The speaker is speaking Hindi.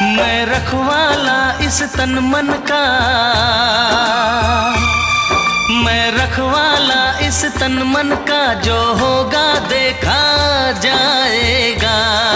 मैं रखवाला इस तन मन का, मैं रखवाला इस तन मन का, जो होगा देखा जाएगा।